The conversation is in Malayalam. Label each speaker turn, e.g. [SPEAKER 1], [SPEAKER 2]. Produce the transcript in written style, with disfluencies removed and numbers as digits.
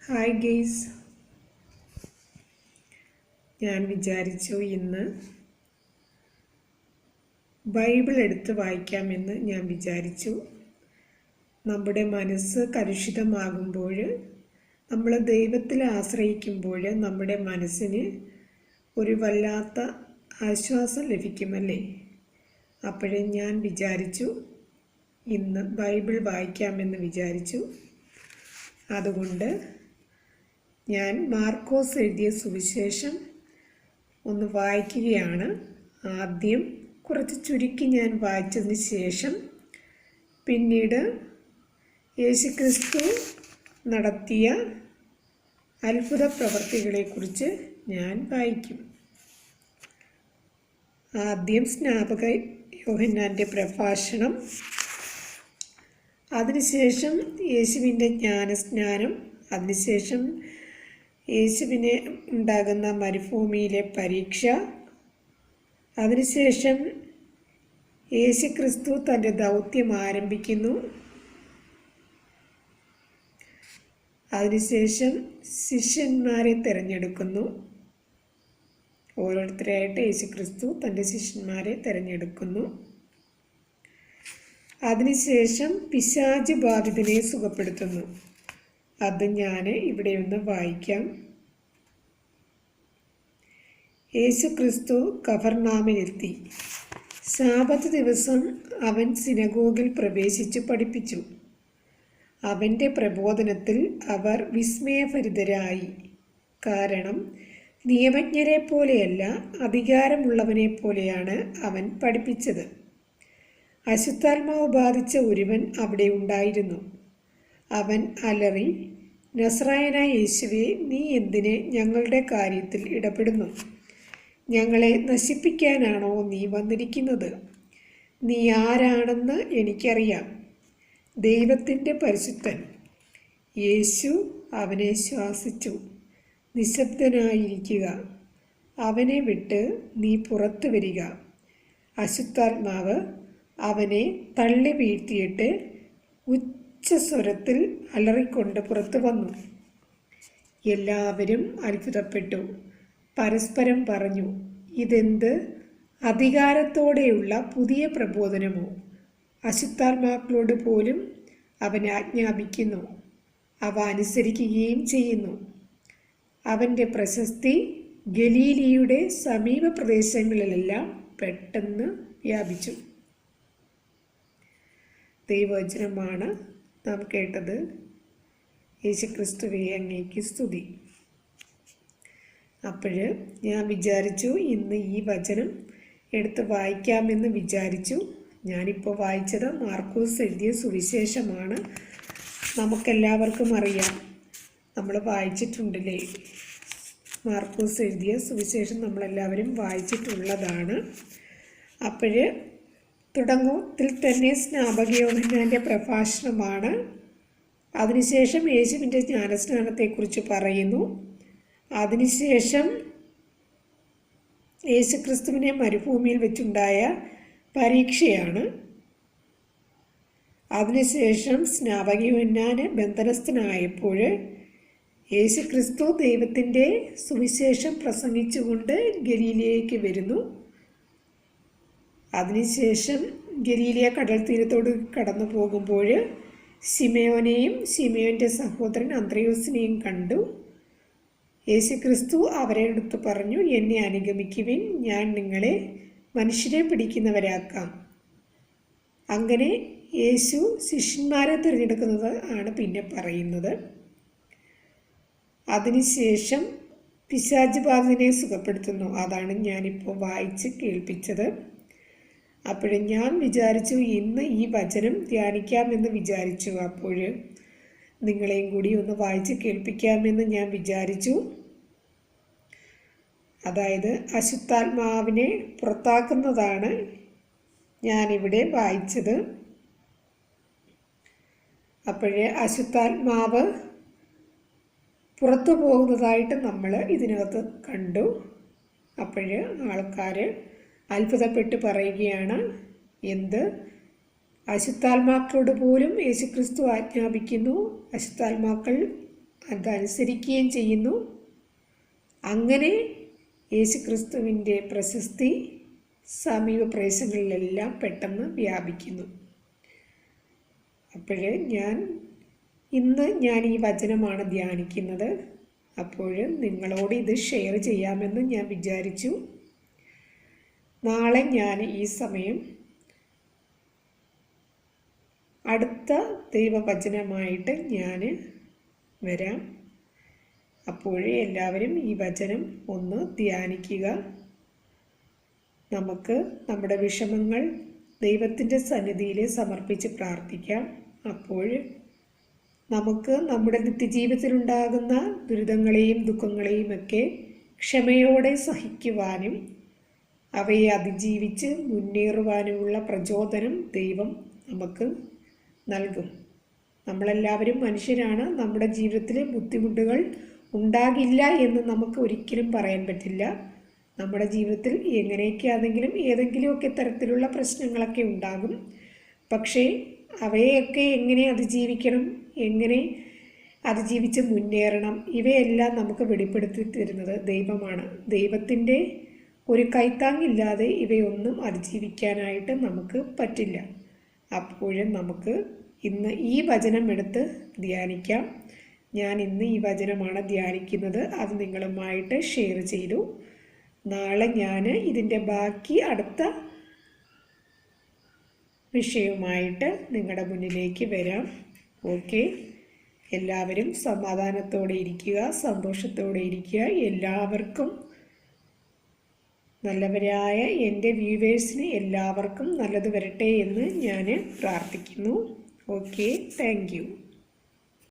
[SPEAKER 1] ഹായ് ഗെയ്സ്, ഞാൻ വിചാരിച്ചു ഇന്ന് ബൈബിൾ എടുത്ത് വായിക്കാമെന്ന് ഞാൻ വിചാരിച്ചു. നമ്മുടെ മനസ്സ് കലുഷിതമാകുമ്പോൾ, നമ്മൾ ദൈവത്തിൽ ആശ്രയിക്കുമ്പോൾ നമ്മുടെ മനസ്സിന് ഒരു വല്ലാത്ത ആശ്വാസം ലഭിക്കുമല്ലേ. അപ്പോഴേ ഞാൻ വിചാരിച്ചു ഇന്ന് ബൈബിൾ വായിക്കാമെന്ന് വിചാരിച്ചു. അതുകൊണ്ട് ഞാൻ മാർക്കോസ് എഴുതിയ സുവിശേഷം ഒന്ന് വായിക്കുകയാണ്. ആദ്യം കുറച്ച് ചുരുക്കി ഞാൻ വായിച്ചതിന് ശേഷം പിന്നീട് യേശുക്രിസ്തു നടത്തിയ അത്ഭുത പ്രവൃത്തികളെക്കുറിച്ച് ഞാൻ വായിക്കും. ആദ്യം സ്നാപക യോഹന്നാൻ്റെ പ്രഭാഷണം, അതിനുശേഷം യേശുവിൻ്റെ ജ്ഞാനസ്നാനം, അതിനുശേഷം യേശുവിന് ഉണ്ടാകുന്ന മരുഭൂമിയിലെ പരീക്ഷ, അതിനുശേഷം യേശുക്രിസ്തു തൻ്റെ ദൗത്യം ആരംഭിക്കുന്നു, അതിനുശേഷം ശിഷ്യന്മാരെ തിരഞ്ഞെടുക്കുന്നു. ഓരോരുത്തരായിട്ട് യേശുക്രിസ്തു തൻ്റെ ശിഷ്യന്മാരെ തിരഞ്ഞെടുക്കുന്നു. അതിനുശേഷം പിശാച് ബാധിതനെ സുഖപ്പെടുത്തുന്നു. അത് ഞാൻ ഇവിടെ ഒന്ന് വായിക്കാം. യേശുക്രിസ്തു കഫർനാമിലെത്തി. ശാബത്ത് ദിവസം അവൻ സിനഗോഗിൽ പ്രവേശിച്ചു പഠിപ്പിച്ചു. അവൻ്റെ പ്രബോധനത്തിൽ അവർ വിസ്മയഭരിതരായി. കാരണം നിയമജ്ഞരെ പോലെയല്ല, അധികാരമുള്ളവനെ പോലെയാണ് അവൻ പഠിപ്പിച്ചത്. അശുദ്ധാത്മാവ് ബാധിച്ച ഒരുവൻ അവിടെ ഉണ്ടായിരുന്നു. അവൻ അലറി, നസ്രായനായ യേശുവേ, നീ എന്തിന് ഞങ്ങളുടെ കാര്യത്തിൽ ഇടപെടുന്നു? ഞങ്ങളെ നശിപ്പിക്കാനാണോ നീ വന്നിരിക്കുന്നത്? നീ ആരാണെന്ന് എനിക്കറിയാം, ദൈവത്തിൻ്റെ പരിശുദ്ധൻ. യേശു അവനെ ശാസിച്ചു, നിശബ്ദനായിരിക്കുക, അവനെ വിട്ട് നീ പുറത്തു വരിക. അശുദ്ധാത്മാവ് അവനെ തള്ളി വീഴ്ത്തിയിട്ട് ഉച്ചസ്വരത്തിൽ അലറിക്കൊണ്ട് പുറത്തു വന്നു. എല്ലാവരും അത്ഭുതപ്പെട്ടു, പരസ്പരം പറഞ്ഞു, ഇതെന്ത് അധികാരത്തോടെയുള്ള പുതിയ പ്രബോധനമോ? അശുദ്ധാത്മാക്കളോട് പോലും അവൻ ആജ്ഞാപിക്കുന്നു, അവ അനുസരിക്കുകയും ചെയ്യുന്നു. അവൻ്റെ പ്രശസ്തി ഗലീലിയുടെ സമീപ പ്രദേശങ്ങളിലെല്ലാം പെട്ടെന്ന് വ്യാപിച്ചു. ദൈവവചനമാണ് നാം കേട്ടത്. യേശുക്രിസ്തുവേ, അങ്ങേക്ക് സ്തുതി. അപ്പോൾ ഞാൻ വിചാരിച്ചു ഇന്ന് ഈ വചനം എടുത്ത് വായിക്കാമെന്ന് വിചാരിച്ചു. ഞാനിപ്പോൾ വായിച്ചത് മാർക്കോസ് എഴുതിയ സുവിശേഷമാണ്. നമുക്കെല്ലാവർക്കും അറിയാം, നമ്മൾ വായിച്ചിട്ടുണ്ടല്ലേ. മാർക്കോസ് എഴുതിയ സുവിശേഷം നമ്മളെല്ലാവരും വായിച്ചിട്ടുള്ളതാണ്. അപ്പോൾ തുടക്കത്തിൽ തന്നെ സ്നാപക യോഹന്നാൻ്റെ പ്രഭാഷണമാണ്. അതിനുശേഷം യേശുവിൻ്റെ ജ്ഞാനസ്നാനത്തെക്കുറിച്ച് പറയുന്നു. അതിനുശേഷം യേശുക്രിസ്തുവിനെ മരുഭൂമിയിൽ വെച്ചുണ്ടായ പരീക്ഷയാണ്. അതിനുശേഷം സ്നാപക യോഹന്നാന് ബന്ധനസ്ഥനായപ്പോൾ യേശുക്രിസ്തു ദൈവത്തിൻ്റെ സുവിശേഷം പ്രസംഗിച്ചുകൊണ്ട് ഗലീലയിലേക്ക് വരുന്നു. അതിനുശേഷം ഗലീലിയ കടൽ തീരത്തോട് കടന്നു പോകുമ്പോൾ ശിമയോനെയും ശിമയോൻ്റെ സഹോദരൻ അന്ത്രയോസിനെയും കണ്ടു. യേശുക്രിസ്തു അവരെ അടുത്ത് പറഞ്ഞു, എന്നെ അനുഗമിക്കുവിൻ, ഞാൻ നിങ്ങളെ മനുഷ്യരെ പിടിക്കുന്നവരാക്കാം. അങ്ങനെ യേശു ശിഷ്യന്മാരെ തിരഞ്ഞെടുക്കുന്നത് ആണ് പിന്നെ പറയുന്നത്. അതിനുശേഷം പിശാച് ബാധിതനെ സുഖപ്പെടുത്തുന്നു. അതാണ് ഞാനിപ്പോൾ വായിച്ച് കേൾപ്പിച്ചത്. അപ്പോൾ ഞാൻ വിചാരിച്ചു ഇന്ന് ഈ വചനം ധ്യാനിക്കാമെന്ന് വിചാരിച്ചു. അപ്പോൾ നിങ്ങളെയും കൂടി ഒന്ന് വായിച്ച് കേൾപ്പിക്കാമെന്ന് ഞാൻ വിചാരിച്ചു. അതായത് അശുദ്ധാത്മാവിനെ പുറത്താക്കുന്നതാണ് ഞാനിവിടെ വായിച്ചത്. അപ്പോൾ അശുദ്ധാത്മാവ് പുറത്തു പോകുന്നതായിട്ട് നമ്മൾ ഇതിനകത്ത് കണ്ടു. അപ്പോൾ ആൾക്കാർ അത്ഭുതപ്പെട്ട് പറയുകയാണ്, എന്ത് അശുദ്ധാത്മാക്കളോട് പോലും യേശുക്രിസ്തു ആജ്ഞാപിക്കുന്നു, അശുദ്ധാത്മാക്കൾ അതനുസരിക്കുകയും ചെയ്യുന്നു. അങ്ങനെ യേശുക്രിസ്തുവിൻ്റെ പ്രശസ്തി സമീപ പ്രദേശങ്ങളിലെല്ലാം പെട്ടെന്ന് വ്യാപിക്കുന്നു. അപ്പോൾ ഇന്ന് ഞാൻ ഈ വചനമാണ് ധ്യാനിക്കുന്നത്. അപ്പോൾ നിങ്ങളോട് ഇത് ഷെയർ ചെയ്യാമെന്ന് ഞാൻ വിചാരിച്ചു. നാളെ ഞാൻ ഈ സമയം അടുത്ത ദൈവവചനമായിട്ട് ഞാൻ വരാം. അപ്പോഴേ എല്ലാവരും ഈ വചനം ഒന്ന് ധ്യാനിക്കുക. നമുക്ക് നമ്മുടെ വിഷമങ്ങൾ ദൈവത്തിൻ്റെ സന്നിധിയിൽ സമർപ്പിച്ച് പ്രാർത്ഥിക്കാം. അപ്പോൾ നമുക്ക് നമ്മുടെ നിത്യജീവിതത്തിലുണ്ടാകുന്ന ദുരിതങ്ങളെയും ദുഃഖങ്ങളെയും ഒക്കെ ക്ഷമയോടെ സഹിക്കുവാനും അവയെ അതിജീവിച്ച് മുന്നേറുവാനുമുള്ള പ്രചോദനം ദൈവം നമുക്ക് നൽകും. നമ്മളെല്ലാവരും മനുഷ്യരാണ്. നമ്മുടെ ജീവിതത്തിൽ ബുദ്ധിമുട്ടുകൾ ഉണ്ടാകില്ല എന്ന് നമുക്ക് ഒരിക്കലും പറയാൻ പറ്റില്ല. നമ്മുടെ ജീവിതത്തിൽ എങ്ങനെയൊക്കെയാണെങ്കിലും ഏതെങ്കിലുമൊക്കെ തരത്തിലുള്ള പ്രശ്നങ്ങളൊക്കെ ഉണ്ടാകും. പക്ഷേ അവയെയൊക്കെ എങ്ങനെ അതിജീവിക്കണം, എങ്ങനെ അതിജീവിച്ച് മുന്നേറണം, ഇവയെല്ലാം നമുക്ക് വെളിപ്പെടുത്തി തരുന്നത് ദൈവമാണ്. ദൈവത്തിൻ്റെ ഒരു കൈത്താങ്ങില്ലാതെ ഇവയൊന്നും അതിജീവിക്കാനായിട്ട് നമുക്ക് പറ്റില്ല. അപ്പോഴും നമുക്ക് ഇന്ന് ഈ വചനം എടുത്ത് ധ്യാനിക്കാം. ഞാൻ ഇന്ന് ഈ വചനമാണ് ധ്യാനിക്കുന്നത്. അത് നിങ്ങളുമായിട്ട് ഷെയർ ചെയ്തു. നാളെ ഞാൻ ഇതിൻ്റെ ബാക്കി അടുത്ത വിഷയവുമായിട്ട് നിങ്ങളുടെ മുന്നിലേക്ക് വരാം. ഓക്കെ, എല്ലാവരും സമാധാനത്തോടെ ഇരിക്കുക, സന്തോഷത്തോടെ ഇരിക്കുക. എല്ലാവർക്കും, നല്ലവരായ എൻ്റെ വ്യൂവേഴ്സിന് എല്ലാവർക്കും നല്ലത് വരട്ടെ എന്ന് ഞാൻ പ്രാർത്ഥിക്കുന്നു. Okay, thank you.